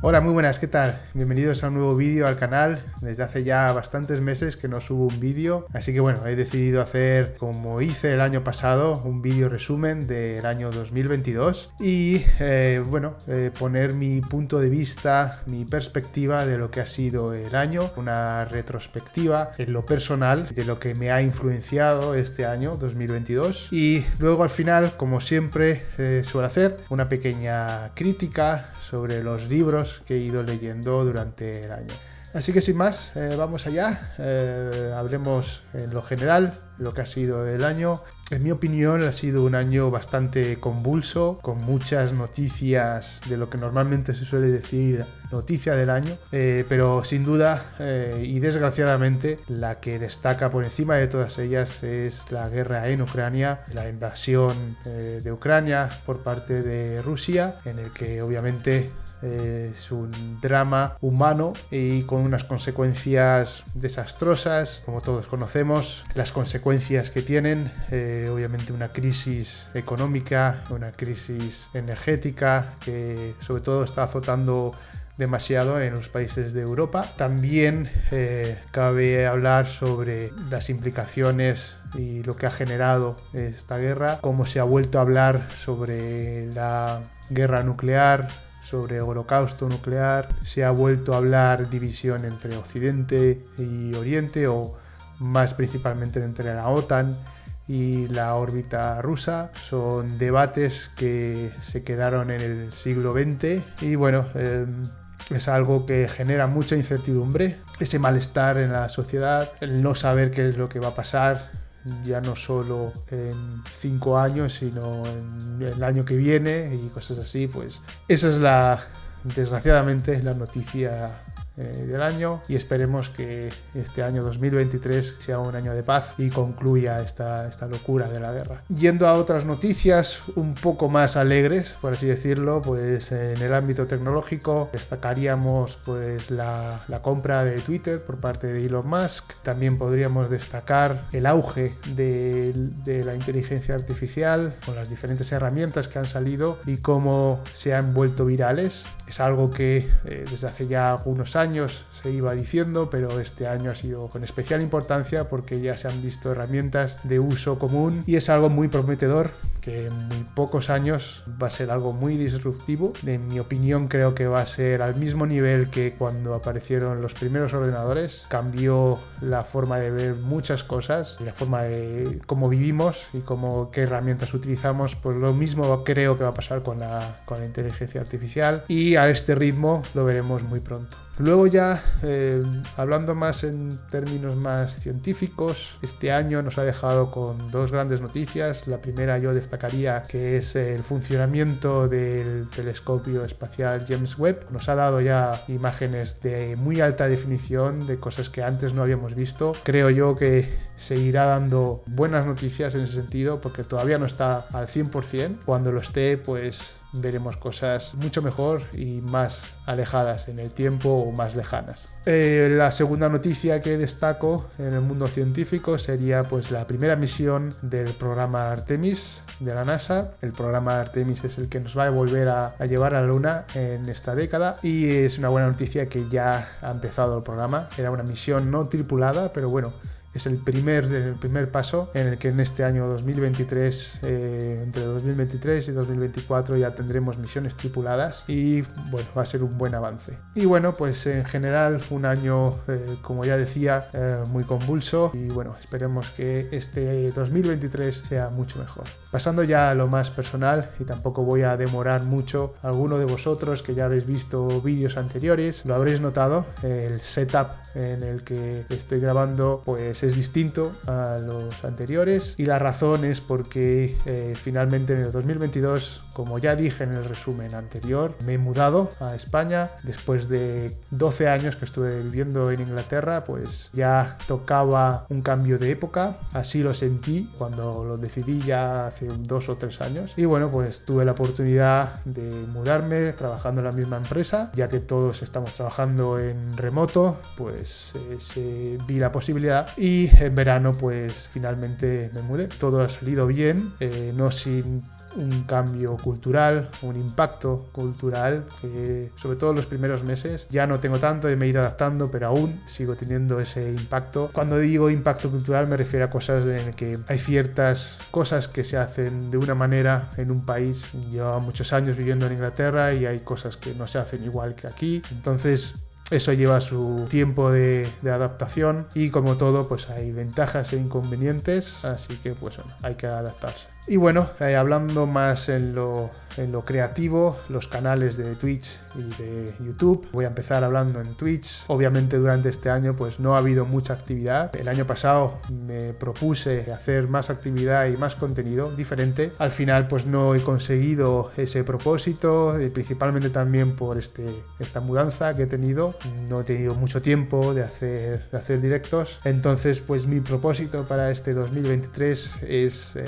Hola, muy buenas, ¿qué tal? Bienvenidos a un nuevo vídeo al canal. Desde hace ya bastantes meses que no subo un vídeo, así que bueno, he decidido hacer, como hice el año pasado, un vídeo resumen del año 2022 y poner mi punto de vista, mi perspectiva de lo que ha sido el año, una retrospectiva en lo personal de lo que me ha influenciado este año 2022 y luego al final, como siempre suelo hacer, una pequeña crítica sobre los libros que he ido leyendo durante el año. Así que sin más, vamos allá. Hablemos en lo general, lo que ha sido el año. En mi opinión ha sido un año bastante convulso, con muchas noticias de lo que normalmente se suele decir noticia del año, pero sin duda y desgraciadamente la que destaca por encima de todas ellas es la guerra en Ucrania, la invasión de Ucrania por parte de Rusia, en el que obviamente es un drama humano y con unas consecuencias desastrosas, como todos conocemos, las consecuencias que tienen, obviamente una crisis económica, una crisis energética que sobre todo está azotando demasiado en los países de Europa. También cabe hablar sobre las implicaciones y lo que ha generado esta guerra, cómo se ha vuelto a hablar sobre la guerra nuclear, sobre holocausto nuclear, se ha vuelto a hablar división entre Occidente y Oriente, o más principalmente entre la OTAN y la órbita rusa. Son debates que se quedaron en el siglo XX y bueno, es algo que genera mucha incertidumbre, ese malestar en la sociedad, el no saber qué es lo que va a pasar, ya no solo en 5 años, sino en el año que viene y cosas así. Pues esa es desgraciadamente, la noticia del año, y esperemos que este año 2023 sea un año de paz y concluya esta locura de la guerra. Yendo a otras noticias un poco más alegres, por así decirlo, pues en el ámbito tecnológico destacaríamos pues la compra de Twitter por parte de Elon Musk. También podríamos destacar el auge de la inteligencia artificial con las diferentes herramientas que han salido y cómo se han vuelto virales. Es algo que desde hace ya algunos años se iba diciendo, pero este año ha sido con especial importancia porque ya se han visto herramientas de uso común y es algo muy prometedor, que en muy pocos años va a ser algo muy disruptivo. En mi opinión, creo que va a ser al mismo nivel que cuando aparecieron los primeros ordenadores. Cambió la forma de ver muchas cosas y la forma de cómo vivimos y qué herramientas utilizamos. Pues lo mismo creo que va a pasar con la inteligencia artificial, y a este ritmo lo veremos muy pronto. Luego ya, hablando más en términos más científicos, este año nos ha dejado con dos grandes noticias. La primera yo destacaría que es el funcionamiento del telescopio espacial James Webb. Nos ha dado ya imágenes de muy alta definición de cosas que antes no habíamos visto. Creo yo que seguirá dando buenas noticias en ese sentido, porque todavía no está al 100%. Cuando lo esté, pues veremos cosas mucho mejor y más alejadas en el tiempo o más lejanas. La segunda noticia que destaco en el mundo científico sería pues la primera misión del programa Artemis de la NASA. El programa Artemis es el que nos va a volver a llevar a la Luna en esta década, y es una buena noticia que ya ha empezado el programa. Era una misión no tripulada, pero bueno, es el primer paso en el que en este año 2023, entre 2023 y 2024 ya tendremos misiones tripuladas, y bueno, va a ser un buen avance. Y bueno, pues en general un año, como ya decía, muy convulso, y bueno, esperemos que este 2023 sea mucho mejor. Pasando ya a lo más personal, y tampoco voy a demorar mucho, alguno de vosotros que ya habéis visto vídeos anteriores lo habréis notado. El setup en el que estoy grabando pues es distinto a los anteriores, y la razón es porque finalmente en el 2022, como ya dije en el resumen anterior, me he mudado a España. Después de 12 años que estuve viviendo en Inglaterra, pues ya tocaba un cambio de época. Así lo sentí cuando lo decidí ya hace 2 o 3 años, y bueno, pues tuve la oportunidad de mudarme trabajando en la misma empresa. Ya que todos estamos trabajando en remoto, pues vi la posibilidad, y en verano pues finalmente me mudé. Todo ha salido bien, no sin un cambio cultural, un impacto cultural que sobre todo en los primeros meses ya no tengo tanto y me he ido adaptando, pero aún sigo teniendo ese impacto. Cuando digo impacto cultural me refiero a cosas en que hay ciertas cosas que se hacen de una manera en un país. Llevo muchos años viviendo en Inglaterra y hay cosas que no se hacen igual que aquí, entonces eso lleva su tiempo de adaptación y como todo pues hay ventajas e inconvenientes, así que pues bueno, hay que adaptarse. Y bueno, hablando más en lo creativo, los canales de Twitch y de YouTube. Voy a empezar hablando en Twitch. Obviamente durante este año pues no ha habido mucha actividad. El año pasado me propuse hacer más actividad y más contenido diferente. Al final pues no he conseguido ese propósito, principalmente también por esta mudanza que he tenido. No he tenido mucho tiempo de hacer directos. Entonces pues mi propósito para este 2023 es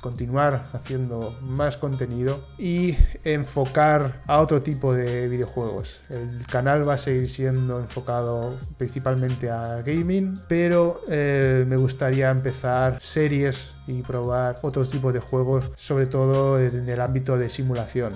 continuar haciendo más contenido y enfocar a otro tipo de videojuegos. El canal va a seguir siendo enfocado principalmente a gaming, pero me gustaría empezar series y probar otros tipos de juegos, sobre todo en el ámbito de simulación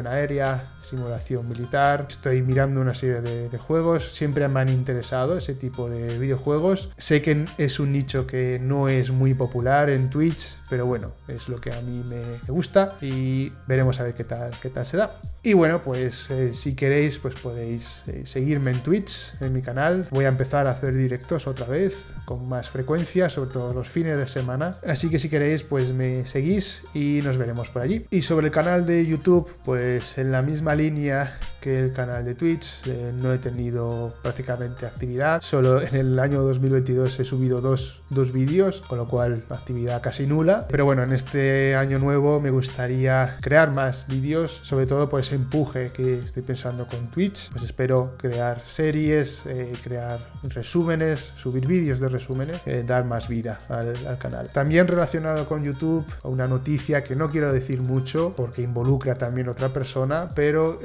aérea, simulación militar. Estoy mirando una serie de juegos, siempre me han interesado ese tipo de videojuegos. Sé que es un nicho que no es muy popular en Twitch, pero bueno, es lo que a mí me gusta y veremos a ver qué tal se da. Y bueno, pues si queréis pues podéis seguirme en Twitch, en mi canal. Voy a empezar a hacer directos otra vez con más frecuencia, sobre todo los fines de semana. Así que si queréis pues me seguís y nos veremos por allí. Y sobre el canal de YouTube, pues en la misma línea que el canal de Twitch, no he tenido prácticamente actividad. Solo en el año 2022 he subido dos vídeos, con lo cual actividad casi nula. Pero bueno, en este año nuevo me gustaría crear más vídeos, sobre todo por ese empuje que estoy pensando con Twitch. Pues espero crear series, crear resúmenes, subir vídeos de resúmenes, dar más vida al canal. También relacionado con YouTube, una noticia que no quiero decir mucho porque involucra también a otra persona, pero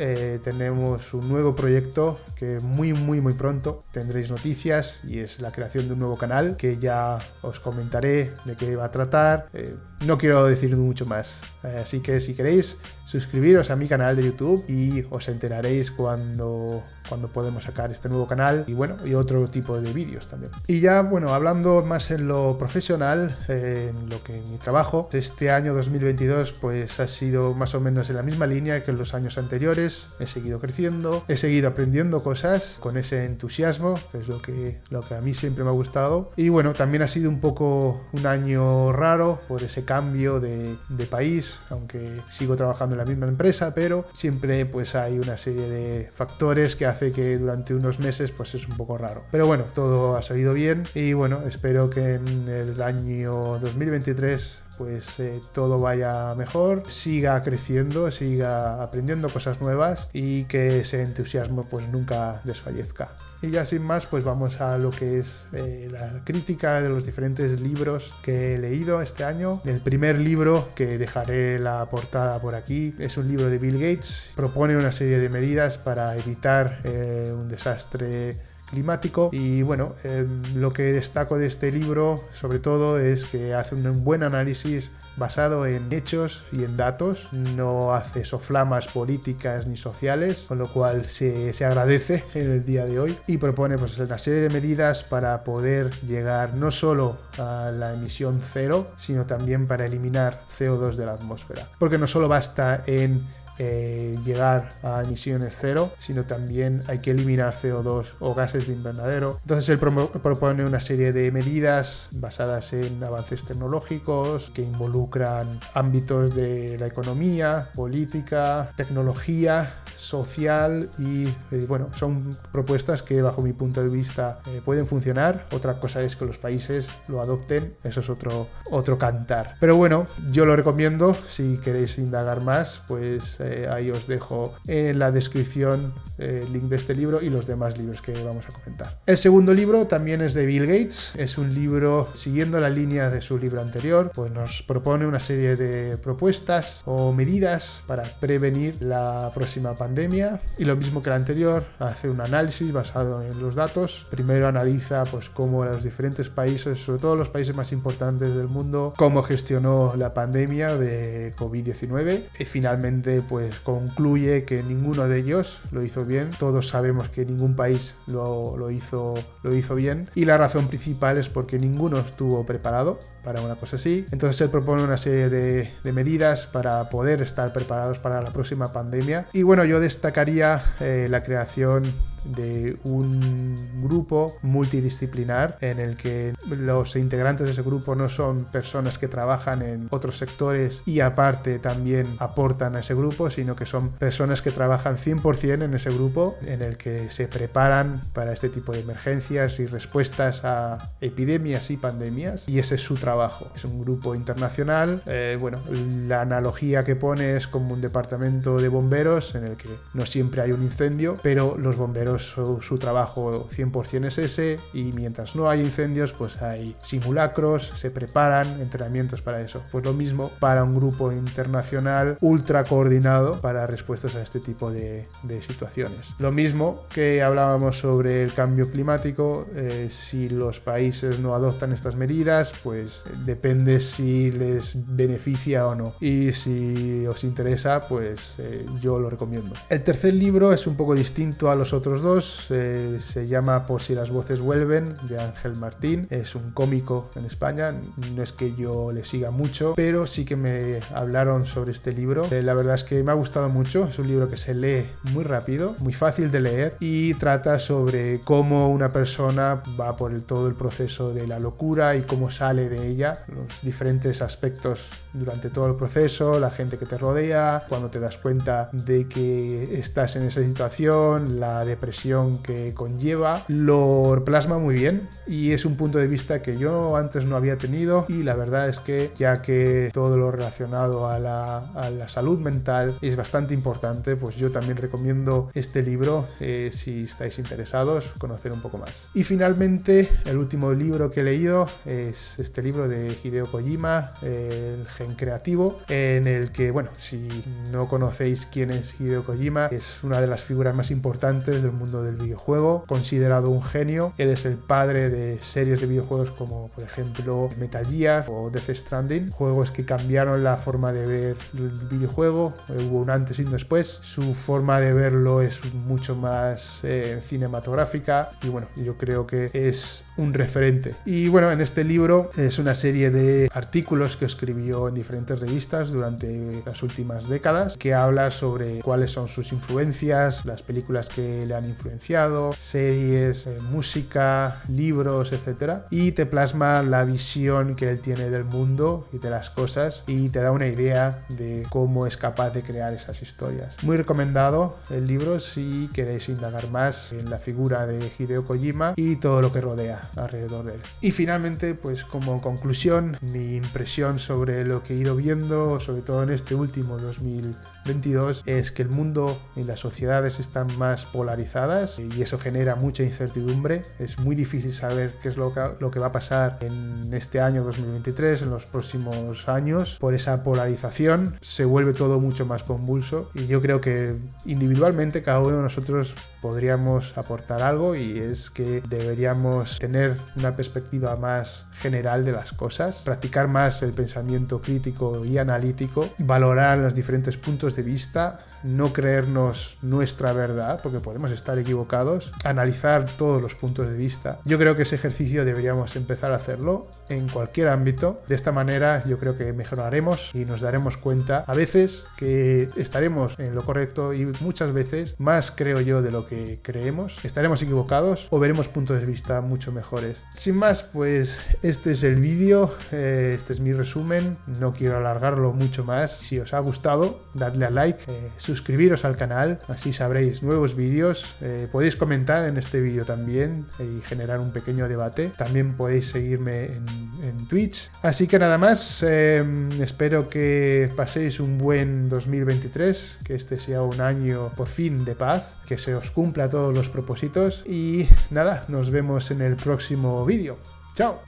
tenemos un nuevo proyecto que muy pronto tendréis noticias y es la creación de un nuevo canal que ya os comentaré de qué va a tratar. No quiero decir mucho más, así que si queréis suscribiros a mi canal de YouTube y os enteraréis cuando podemos sacar este nuevo canal y otro tipo de vídeos también. Y ya bueno, hablando más en lo profesional, en lo que mi trabajo, este año 2022 pues ha sido más o menos en la misma línea que en los años anteriores. He seguido creciendo, he seguido aprendiendo cosas con ese entusiasmo, que es lo que a mí siempre me ha gustado. Y bueno, también ha sido un poco un año raro por ese cambio de país, aunque sigo trabajando en la misma empresa, pero siempre pues hay una serie de factores que hacen que durante unos meses pues es un poco raro. Pero bueno, todo ha salido bien y bueno, espero que en el año 2023 pues todo vaya mejor, siga creciendo, siga aprendiendo cosas nuevas y que ese entusiasmo pues nunca desfallezca. Y ya sin más, pues vamos a lo que es la crítica de los diferentes libros que he leído este año. El primer libro, que dejaré la portada por aquí, es un libro de Bill Gates. Propone una serie de medidas para evitar un desastre climático y bueno, lo que destaco de este libro sobre todo es que hace un buen análisis basado en hechos y en datos, no hace soflamas políticas ni sociales, con lo cual se agradece en el día de hoy y propone pues una serie de medidas para poder llegar no solo a la emisión cero, sino también para eliminar CO2 de la atmósfera, porque no solo basta en llegar a emisiones cero, sino también hay que eliminar CO2 o gases de invernadero. Entonces él propone una serie de medidas basadas en avances tecnológicos que involucran ámbitos de la economía, política, tecnología, social y bueno, son propuestas que bajo mi punto de vista pueden funcionar. Otra cosa es que los países lo adopten, eso es otro cantar. Pero bueno, yo lo recomiendo si queréis indagar más, pues Ahí os dejo en la descripción el link de este libro y los demás libros que vamos a comentar. El segundo libro también es de Bill Gates. Es un libro siguiendo la línea de su libro anterior, pues nos propone una serie de propuestas o medidas para prevenir la próxima pandemia, y lo mismo que el anterior, hace un análisis basado en los datos. Primero analiza pues cómo los diferentes países, sobre todo los países más importantes del mundo, cómo gestionó la pandemia de COVID-19, y finalmente pues concluye que ninguno de ellos lo hizo bien. Todos sabemos que ningún país lo hizo bien, y la razón principal es porque ninguno estuvo preparado para una cosa así. Entonces él propone una serie de medidas para poder estar preparados para la próxima pandemia. Y bueno, yo destacaría la creación de un grupo multidisciplinar en el que los integrantes de ese grupo no son personas que trabajan en otros sectores y aparte también aportan a ese grupo, sino que son personas que trabajan 100% en ese grupo, en el que se preparan para este tipo de emergencias y respuestas a epidemias y pandemias, y ese es su trabajo. Es un grupo internacional. Bueno, la analogía que pone es como un departamento de bomberos en el que no siempre hay un incendio, pero los bomberos su trabajo 100% es ese, y mientras no hay incendios pues hay simulacros, se preparan entrenamientos para eso. Pues lo mismo para un grupo internacional ultra coordinado para respuestas a este tipo de situaciones. Lo mismo que hablábamos sobre el cambio climático, si los países no adoptan estas medidas pues depende si les beneficia o no, y si os interesa pues yo lo recomiendo. El tercer libro es un poco distinto a los otros dos, se llama Por si las voces vuelven, de Ángel Martín. Es un cómico en España, no es que yo le siga mucho, pero sí que me hablaron sobre este libro. La verdad es que me ha gustado mucho, es un libro que se lee muy rápido, muy fácil de leer, y trata sobre cómo una persona va por todo el proceso de la locura y cómo sale de ella, los diferentes aspectos durante todo el proceso, la gente que te rodea, cuando te das cuenta de que estás en esa situación, la depresión que conlleva. Lo plasma muy bien y es un punto de vista que yo antes no había tenido, y la verdad es que ya que todo lo relacionado a la salud mental es bastante importante, pues yo también recomiendo este libro si estáis interesados conocer un poco más. Y finalmente el último libro que he leído es este libro de Hideo Kojima, El Gen Creativo, en el que, bueno, si no conocéis quién es Hideo Kojima, es una de las figuras más importantes del mundo del videojuego, considerado un genio. Él es el padre de series de videojuegos como por ejemplo Metal Gear o Death Stranding, juegos que cambiaron la forma de ver el videojuego. Hubo un antes y un después. Su forma de verlo es mucho más cinematográfica, y bueno, yo creo que es un referente. Y bueno, en este libro es una serie de artículos que escribió en diferentes revistas durante las últimas décadas, que habla sobre cuáles son sus influencias, las películas que le han influenciado, series, música, libros, etcétera, y te plasma la visión que él tiene del mundo y de las cosas, y te da una idea de cómo es capaz de crear esas historias. Muy recomendado el libro si queréis indagar más en la figura de Hideo Kojima y todo lo que rodea alrededor de él. Y finalmente, pues como conclusión, mi impresión sobre lo que he ido viendo, sobre todo en este último 2022, es que el mundo y las sociedades están más polarizadas y eso genera mucha incertidumbre. Es muy difícil saber qué es lo que va a pasar en este año 2023, en los próximos años. Por esa polarización se vuelve todo mucho más convulso, y yo creo que individualmente cada uno de nosotros podríamos aportar algo, y es que deberíamos tener una perspectiva más general de las cosas, practicar más el pensamiento crítico y analítico, valorar los diferentes puntos de vista, no creernos nuestra verdad, porque podemos estar equivocados, analizar todos los puntos de vista. Yo creo que ese ejercicio deberíamos empezar a hacerlo en cualquier ámbito. De esta manera yo creo que mejoraremos y nos daremos cuenta a veces que estaremos en lo correcto, y muchas veces, más creo yo de lo que creemos, estaremos equivocados o veremos puntos de vista mucho mejores. Sin más, pues este es el vídeo, este es mi resumen, no quiero alargarlo mucho más. Si os ha gustado, dadle a like, suscribiros al canal, así sabréis nuevos vídeos. Podéis comentar en este vídeo también y generar un pequeño debate. También podéis seguirme en Twitch. Así que nada más, espero que paséis un buen 2023, que este sea un año por fin de paz, que se os cumpla todos los propósitos y nada, nos vemos en el próximo vídeo. ¡Chao!